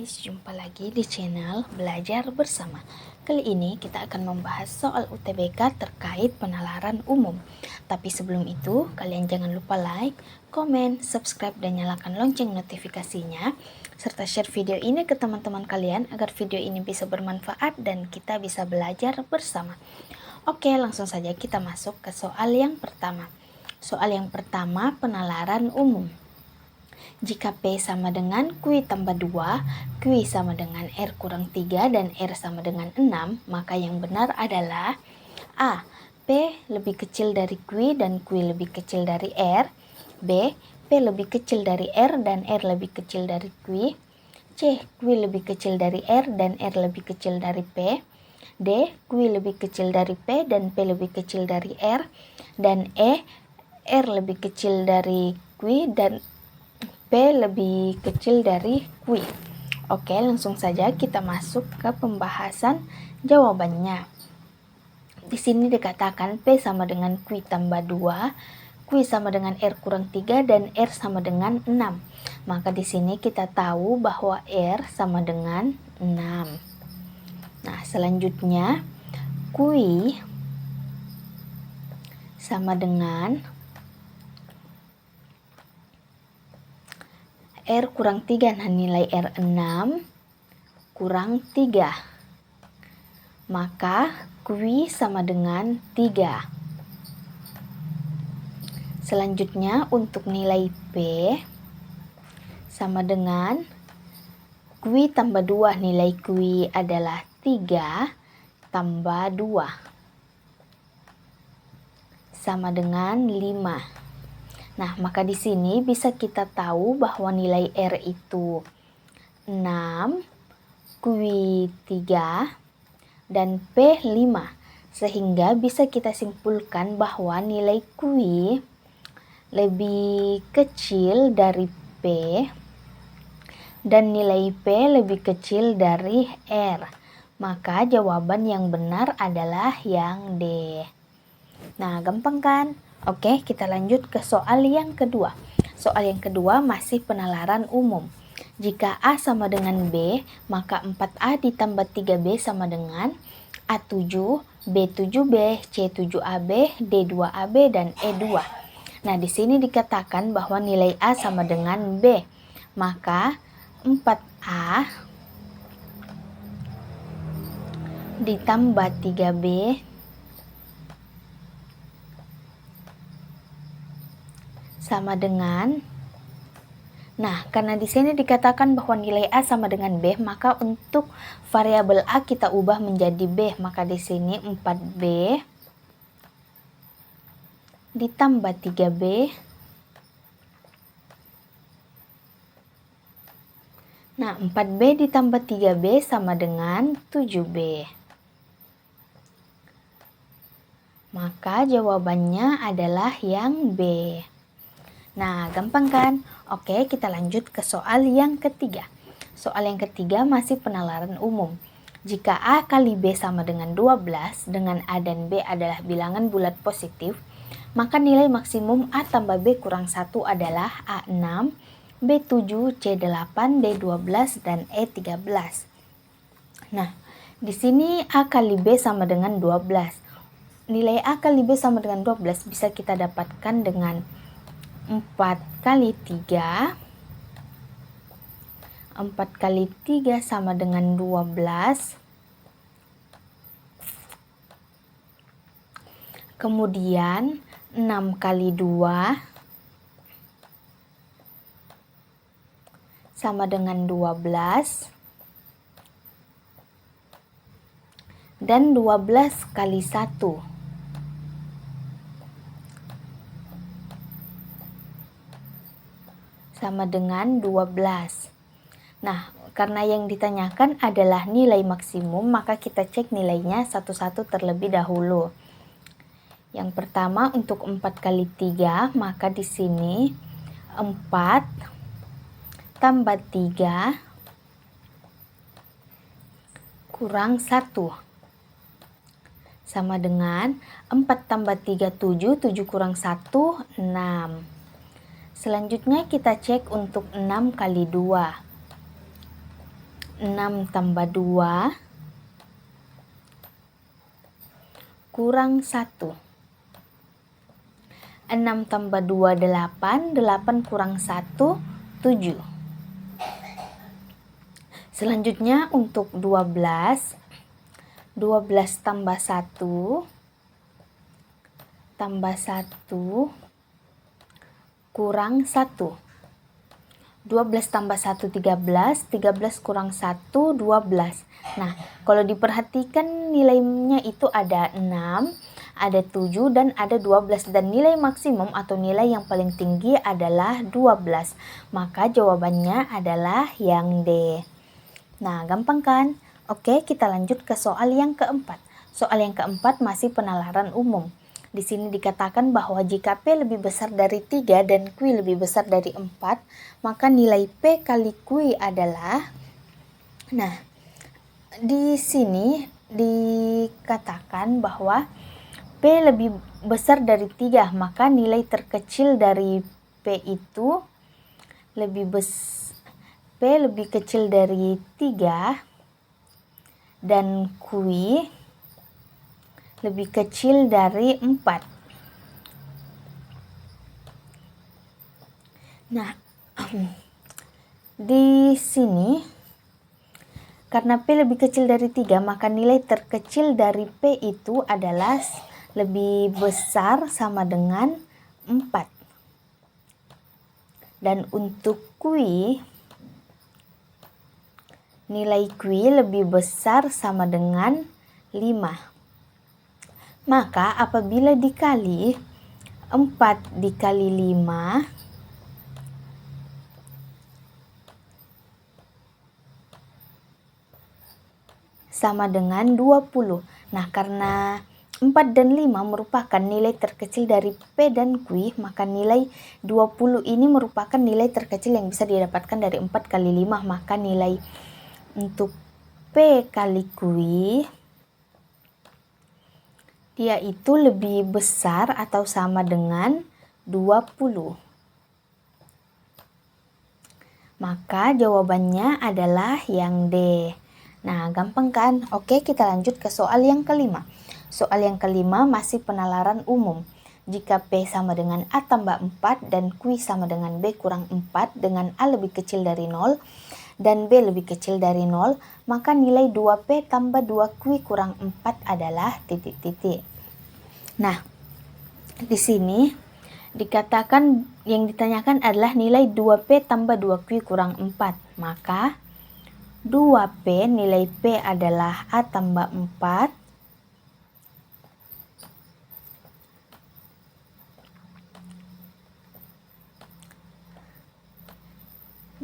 guys, jumpa lagi di channel Belajar Bersama. Kali ini kita akan membahas soal UTBK terkait penalaran umum. Tapi sebelum itu, kalian jangan lupa like, komen, subscribe, dan nyalakan lonceng notifikasinya. Serta share video ini ke teman-teman kalian agar video ini bisa bermanfaat dan kita bisa belajar bersama. Oke, langsung saja kita masuk ke soal yang pertama. Soal yang pertama, penalaran umum. Jika P sama dengan Q tambah 2, Q sama dengan R kurang 3, dan R sama dengan 6, maka yang benar adalah A. P lebih kecil dari Q dan Q lebih kecil dari R. B. P lebih kecil dari R dan R lebih kecil dari Q. C. Q lebih kecil dari R dan R lebih kecil dari P. D. Q lebih kecil dari P dan P lebih kecil dari R. Dan E. R lebih kecil dari Q dan P lebih kecil dari Q. Oke, langsung saja kita masuk ke pembahasan jawabannya. Di sini dikatakan P sama dengan Q tambah 2, Q sama dengan R kurang 3, dan R sama dengan 6. Maka di sini kita tahu bahwa R sama dengan 6. Nah, selanjutnya Q sama dengan R kurang 3, nah nilai R 6 kurang 3. Maka Q sama dengan 3. Selanjutnya untuk nilai P sama dengan Q tambah 2. Nilai Q adalah 3 tambah 2 sama dengan 5. Nah, maka di sini bisa kita tahu bahwa nilai R itu 6, Q 3, dan P 5. Sehingga bisa kita simpulkan bahwa nilai Q lebih kecil dari P dan nilai P lebih kecil dari R. Maka jawaban yang benar adalah yang D. Nah, gampang kan? Oke, kita lanjut ke soal yang kedua. Soal yang kedua masih penalaran umum. Jika A sama dengan B, maka 4A ditambah 3B sama dengan A7, B7B, C7AB, D2AB, dan E2. Nah, di sini dikatakan bahwa nilai A sama dengan B. Maka 4A ditambah 3B sama dengan, nah karena di sini dikatakan bahwa nilai A sama dengan B, maka untuk variabel A kita ubah menjadi B. Maka di sini 4B ditambah 3B nah 4B ditambah 3B sama dengan 7B. Maka jawabannya adalah yang B. Nah, gampang kan? Oke, kita lanjut ke soal yang ketiga. Soal yang ketiga masih penalaran umum. Jika A kali B sama dengan 12, dengan A dan B adalah bilangan bulat positif, maka nilai maksimum A tambah B kurang 1 adalah A6, B7, C8, D12, dan E13. Nah, di sini A kali B sama dengan 12. Nilai A kali B sama dengan 12 bisa kita dapatkan dengan 4 kali 3. 4 kali 3 sama dengan 12. Kemudian 6 kali 2 sama dengan 12. Dan 12 kali 1 sama dengan 12. Nah, karena yang ditanyakan adalah nilai maksimum, maka kita cek nilainya satu-satu terlebih dahulu. Yang pertama untuk 4 kali 3, maka di sini 4 tambah 3 kurang 1 sama dengan 4 tambah 3, 7, 7 kurang 1, 6. Selanjutnya kita cek untuk 6 kali 2. 6 tambah 2 kurang 1. 6 tambah 2 8, 8 kurang 1 7. Selanjutnya untuk 12 tambah 1 tambah 1 kurang 1. 12 tambah 1 13, 13 kurang 1 12. Nah, kalau diperhatikan nilainya itu ada 6, ada 7 dan ada 12 dan nilai maksimum atau nilai yang paling tinggi adalah 12. Maka jawabannya adalah yang D. Nah, gampang kan? Oke, kita lanjut ke soal yang keempat. Soal yang keempat masih penalaran umum. Di sini dikatakan bahwa jika P lebih besar dari 3 dan Q lebih besar dari 4, maka nilai P kali Q adalah... Nah, di sini dikatakan bahwa P lebih besar dari 3, maka nilai terkecil dari P itu P lebih kecil dari 3 dan Q lebih kecil dari 4. Nah, di sini karena P lebih kecil dari 3, maka nilai terkecil dari P itu adalah lebih besar sama dengan 4. Dan untuk Q, nilai Q lebih besar sama dengan 5. Maka apabila dikali 4 dikali 5 sama dengan 20. Nah, karena 4 dan 5 merupakan nilai terkecil dari P dan Q, maka nilai 20 ini merupakan nilai terkecil yang bisa didapatkan dari 4 kali 5. Maka nilai untuk P kali Q dia itu lebih besar atau sama dengan 20. Maka jawabannya adalah yang D. Nah, gampang kan? Oke, kita lanjut ke soal yang kelima. Soal yang kelima masih penalaran umum. Jika P sama dengan A tambah 4 dan Q sama dengan B kurang 4 dengan A lebih kecil dari 0 dan B lebih kecil dari 0, maka nilai 2P tambah 2Q kurang 4 adalah titik-titik. Nah, di sini dikatakan yang ditanyakan adalah nilai 2P tambah 2Q kurang 4. Maka 2P nilai P adalah A tambah 4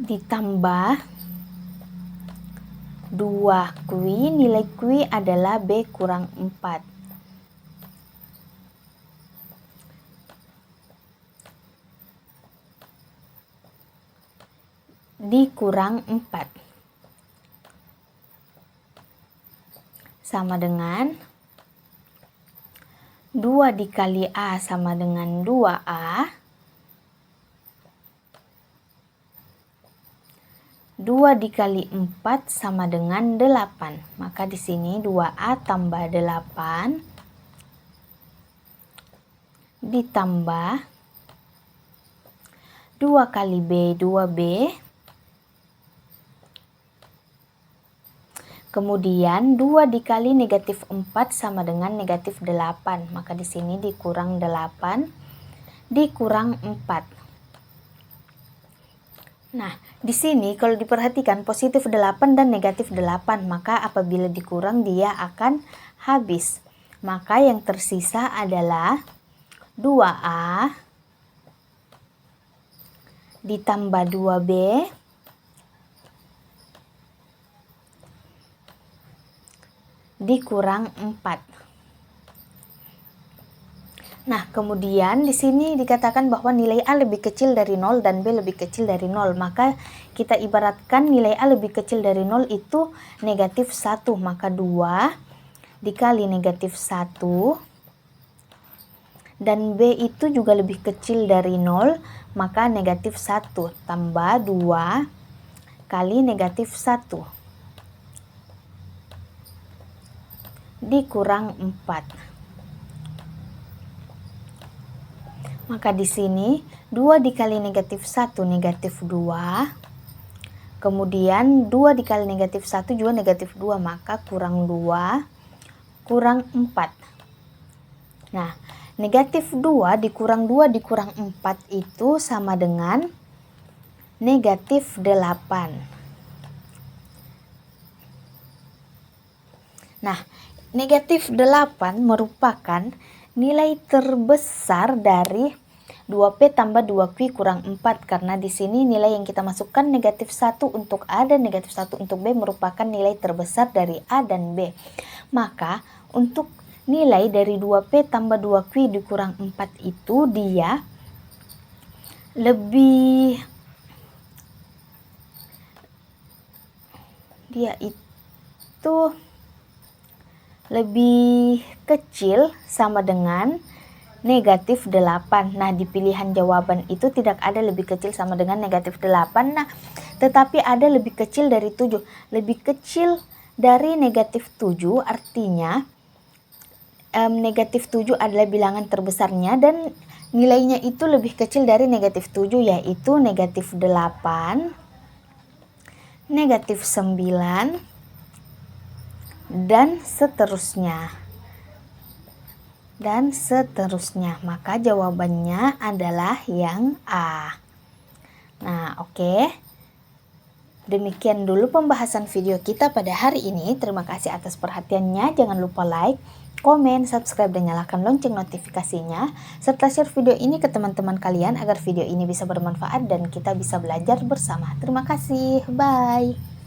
ditambah 2Q, nilai Q adalah B kurang 4. Dikurang 4 sama dengan 2 dikali A sama dengan 2A, 2 dikali 4 sama dengan 8. Maka di sini 2A tambah 8 ditambah 2 kali B 2B, kemudian 2 dikali negatif 4 sama dengan negatif 8. Maka di sini dikurang 8 dikurang 4. Nah, di sini kalau diperhatikan positif 8 dan negatif 8, maka apabila dikurang dia akan habis. Maka yang tersisa adalah 2A ditambah 2B dikurang 4. Nah, kemudian di sini dikatakan bahwa nilai A lebih kecil dari 0 dan B lebih kecil dari 0. Maka kita ibaratkan nilai A lebih kecil dari 0 itu negatif 1. Maka 2 dikali negatif 1 dan B itu juga lebih kecil dari 0. Maka negatif 1 tambah 2 kali negatif 1. dikurang 4. Maka di sini 2 dikali negatif 1 negatif 2. Kemudian 2 dikali negatif 1 juga negatif 2, maka kurang 2 kurang 4. Nah, negatif 2 dikurang 2 dikurang 4 itu sama dengan negatif 8. Nah, negatif 8 merupakan nilai terbesar dari 2P tambah 2Q kurang 4, karena di sini nilai yang kita masukkan negatif 1 untuk A dan negatif 1 untuk B merupakan nilai terbesar dari A dan B. Maka untuk nilai dari 2P tambah 2Q dikurang 4 itu dia itu lebih kecil sama dengan negatif 8. Nah, di pilihan jawaban itu tidak ada lebih kecil sama dengan negatif 8. Nah, tetapi ada lebih kecil dari 7. Lebih kecil dari negatif 7 artinya negatif 7 adalah bilangan terbesarnya dan nilainya itu lebih kecil dari negatif 7, yaitu negatif 8, negatif 9, dan seterusnya. Maka jawabannya adalah yang A. Nah, oke. Demikian dulu pembahasan video kita pada hari ini. Terima kasih atas perhatiannya. Jangan lupa like, komen, subscribe, dan nyalakan lonceng notifikasinya. Serta share video ini ke teman-teman kalian agar video ini bisa bermanfaat dan kita bisa belajar bersama. Terima kasih. Bye.